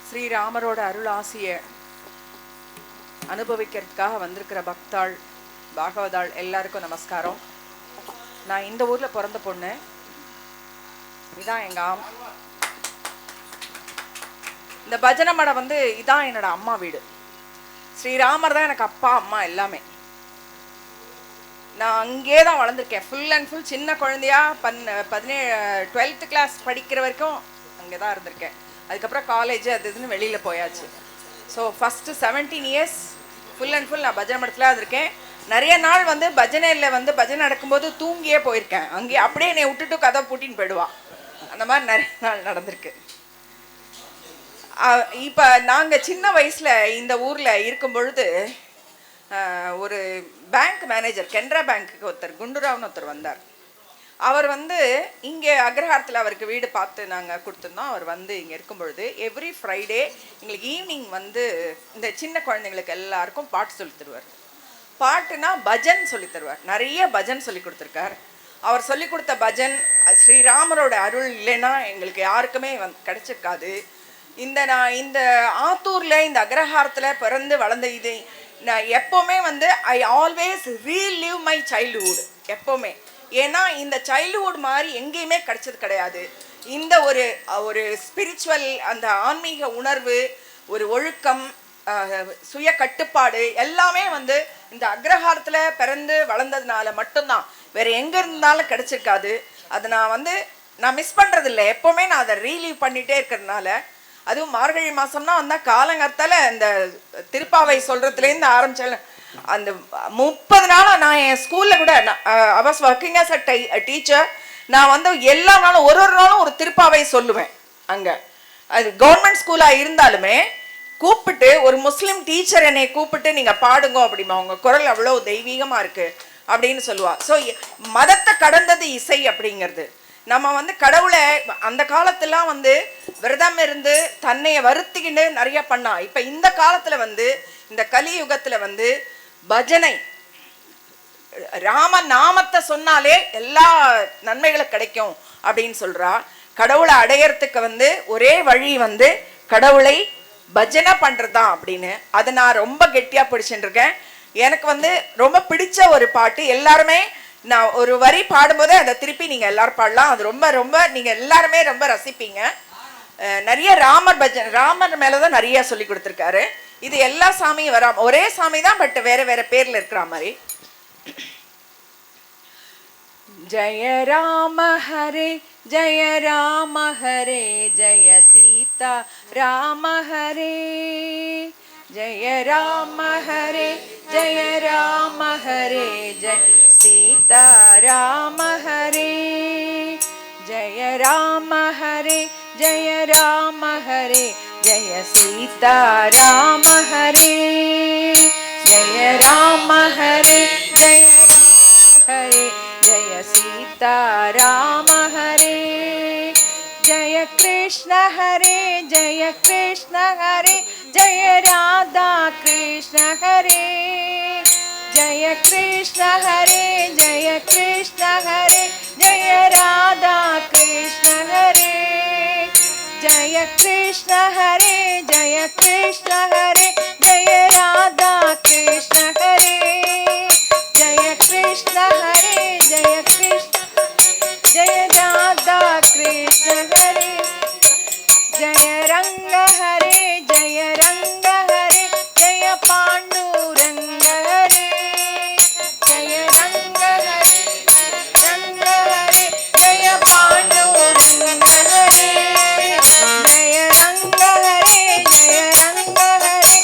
ஸ்ரீராமரோட அருள் ஆசியை அனுபவிக்கிறதுக்காக வந்திருக்கிற பக்தாள் பாகவதாள் எல்லாருக்கும் நமஸ்காரம். நான் இந்த ஊர்ல பிறந்த பொண்ணு. இதான் எங்க இந்த பஜனை மடம் இதான் என்னோட அம்மா வீடு. ஸ்ரீராமர் தான் எனக்கு அப்பா அம்மா எல்லாமே. நான் அங்கே தான் வளர்ந்துருக்கேன். ஃபுல் அண்ட் ஃபுல் சின்ன குழந்தையா 12th கிளாஸ் படிக்கிற வரைக்கும் அங்கே தான் இருந்திருக்கேன். அதுக்கப்புறம் காலேஜ் அது இதுன்னு வெளியில் போயாச்சு. So first 17 years full and full நான் பஜனை மடத்தில் இருக்கேன். நிறைய நாள் பஜனையில் பஜனை நடக்கும்போது தூங்கியே போயிருக்கேன். அங்கேயே அப்படியே என்னை விட்டுட்டு கதை பூட்டின்னு போயிடுவான். அந்த மாதிரி நிறைய நாள் நடந்திருக்கு. இப்போ நாங்கள் சின்ன வயசில் இந்த ஊரில் இருக்கும் பொழுது ஒரு பேங்க் மேனேஜர், கெனரா பேங்க்குக்கு ஒருத்தர் குண்டுராவ்னு ஒருத்தர் வந்தார். அவர் இங்கே அக்ரஹாரத்தில் அவருக்கு வீடு பார்த்து நாங்கள் கொடுத்துருந்தோம். அவர் இங்கே இருக்கும் பொழுது எவ்ரி ஃப்ரைடே எங்களுக்கு ஈவினிங் இந்த சின்ன குழந்தைங்களுக்கு எல்லாருக்கும் பாட்டு சொல்லி தருவார். பாட்டுனா பஜன் சொல்லி தருவார். நிறைய பஜன் சொல்லி கொடுத்துருக்கார். அவர் சொல்லி கொடுத்த பஜன் ஸ்ரீராமரோட அருள் இல்லைன்னா எங்களுக்கு யாருக்குமே கிடைச்சிருக்காது. நான் இந்த ஆத்தூரில் இந்த அக்ரஹாரத்தில் பிறந்து வளர்ந்த இது நான் எப்போவுமே I always relive my childhood எப்போவுமே. ஏன்னா இந்த சைல்டுஹுட் மாதிரி எங்கேயுமே கிடைச்சது கிடையாது. இந்த ஒரு ஸ்பிரிச்சுவல் அந்த ஆன்மீக உணர்வு, ஒரு ஒழுக்கம், சுய கட்டுப்பாடு எல்லாமே இந்த அக்ரஹாரத்தில் பிறந்து வளர்ந்ததுனால மட்டும்தான். வேறு எங்கே இருந்தாலும் கிடைச்சிருக்காது. அதை நான் மிஸ் பண்ணுறதில்லை. எப்போவுமே நான் அதை ரீலீவ் பண்ணிகிட்டே இருக்கிறதுனால, அதுவும் மார்கழி மாதம்னா காலங்காலத்தால் இந்த திருப்பாவை சொல்கிறதுலேருந்து ஆரம்பித்தால அந்த 30 நாளாக நான் என் ஸ்கூலில் கூட I was working as a teacher. நான் எல்லா நாளும் ஒரு நாளும் ஒரு திருப்பாவை சொல்லுவேன். அங்கே அது கவர்மெண்ட் ஸ்கூலாக இருந்தாலுமே கூப்பிட்டு ஒரு முஸ்லீம் டீச்சர் என்னை கூப்பிட்டு நீங்கள் பாடுங்க அப்படிமா, உங்கள் குரல் அவ்வளோ தெய்வீகமாக இருக்குது அப்படின்னு சொல்லுவாள். ஸோ மதத்தை கடந்தது இசை அப்படிங்கிறது. நம்ம கடவுளை அந்த காலத்துலாம் விரதம் இருந்து தன்னையை வருத்திக்கிட்டு நிறைய பண்ணா. இப்போ இந்த காலத்தில் இந்த கலியுகத்தில் பஜனை, ராம நாமத்தை சொன்னாலே எல்லா நன்மைகளும் கிடைக்கும் அப்படின்னு சொல்றா. கடவுளை அடையறதுக்கு ஒரே வழி கடவுளை பஜனை பண்றதுதான் அப்படின்னு. அதை நான் ரொம்ப கெட்டியா பிடிச்சுட்டு இருக்கேன். எனக்கு ரொம்ப பிடிச்ச ஒரு பாட்டு. எல்லாருமே நான் ஒரு வரி பாடும்போதே அதை திருப்பி நீங்கள் எல்லாரும் பாடலாம். அது ரொம்ப ரொம்ப நீங்கள் எல்லாருமே ரொம்ப ரசிப்பீங்க. நிறைய ராமர் மேலே தான் நிறைய சொல்லி கொடுத்துருக்காரு. இது எல்லா சாமியும் வராம ஒரே சாமி தான், பட் வேற வேற பேர்ல இருக்கிற மாதிரி. ஜெய ராம ஹரே ஜெய ராம ஹரே ஜெய சீதா ராம ஹரே ஜெய ராம ஹரே ஜெய ராம ஹரே ஜெய சீதா ராம ஹரே ஜெய ராம ஹரே ஜெய ராம ஹரே ஜெய சீதா ராம ஹரே ஜெய ராம ஹரே ஜெய ராம ஹரே ஜெய சீதா ராம ஹரே ஜெய கிருஷ்ண ஹரே ஜெய கிருஷ்ண ஹரே ஜெய ராதா கிருஷ்ண ஹரே ஜெய கிருஷ்ண ஹரே ஜெய கிருஷ்ண ஹரே ஜெய ராதா கிருஷ்ண ஹரே ஜெய கிருஷ்ண ஹரே ஜெய கிருஷ்ண ஹரே ஜெய ராதா கிருஷ்ண ஹரே ஜெய கிருஷ்ண ஹரே ஜெய கிருஷ்ண ஜெய ராதா கிருஷ்ண ஹரே ஜெய ரங்க ஹரே ஜெய ரங்க ஹரே ஜெய பாண்டுரங்க ஹரே ஜெய ரங்க ஹரே ரங்க ஹரே ஜெய பாண்டுரங்க ஹரே ஜெய ரங்க ஹரே ஜெய ரங்க ஹரே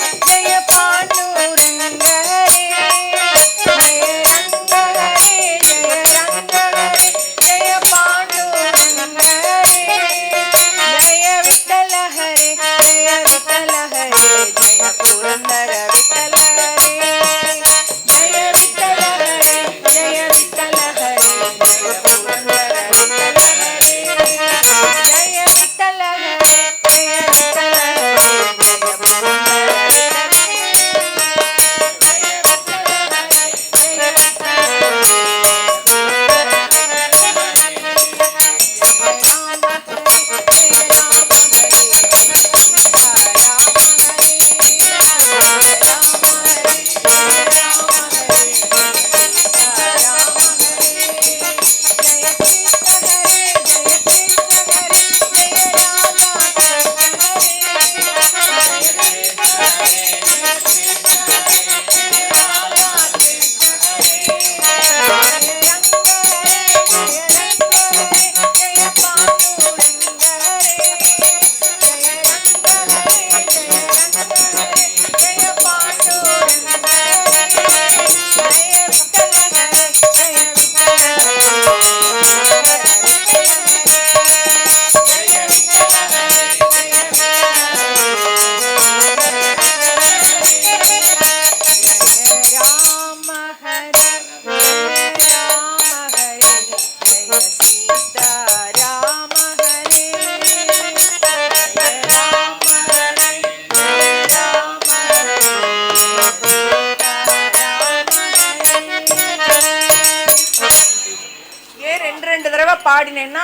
பாடினேன்னா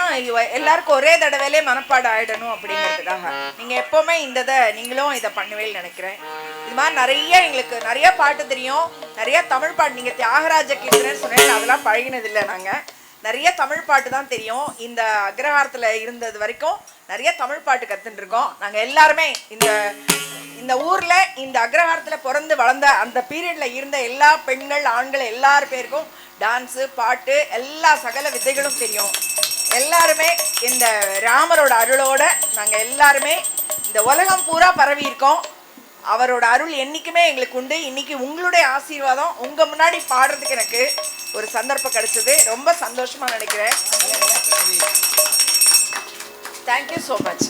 எல்லாருக்கும் ஒரே தடவையிலே மனப்பாடம் ஆயிடணும் அப்படிங்கிறதுக்காக. நீங்க எப்பவுமே நீங்களும் இதை பண்ணுவேன்னு நினைக்கிறேன். இது மாதிரி நிறைய எங்களுக்கு நிறைய பாட்டு தெரியும், நிறைய தமிழ் பாட்டு. நீங்க தியாகராஜ கீர்த்தனைன்னு சொன்னேன், அதெல்லாம் பழகினதில்லை. நாங்க நிறைய தமிழ் பாட்டு தான் தெரியும். இந்த அக்ரஹாரத்துல இருந்தது வரைக்கும் நிறைய தமிழ் பாட்டு கத்துட்டு இருக்கோம். நாங்க எல்லாருமே இந்த ஊர்ல இந்த அக்ரஹாரத்துல பிறந்து வளர்ந்த அந்த பீரியட்ல இருந்த எல்லா பெண்கள் ஆண்கள் எல்லார் பேருக்கும் டான்ஸு பாட்டு எல்லா சகல வித்தைகளும் தெரியும். எல்லாருமே இந்த ராமரோட அருளோட நாங்கள் எல்லாருமே இந்த உலகம் பூரா பரவி இருக்கோம். அவரோட அருள் என்றைக்குமே எங்களுக்கு உண்டு. இன்னைக்கு உங்களுடைய ஆசீர்வாதம் உங்கள் முன்னாடி பாடுறதுக்கு எனக்கு ஒரு சந்தர்ப்பம் கிடைச்சது. ரொம்ப சந்தோஷமாக நினைக்கிறேன். Thank you so much.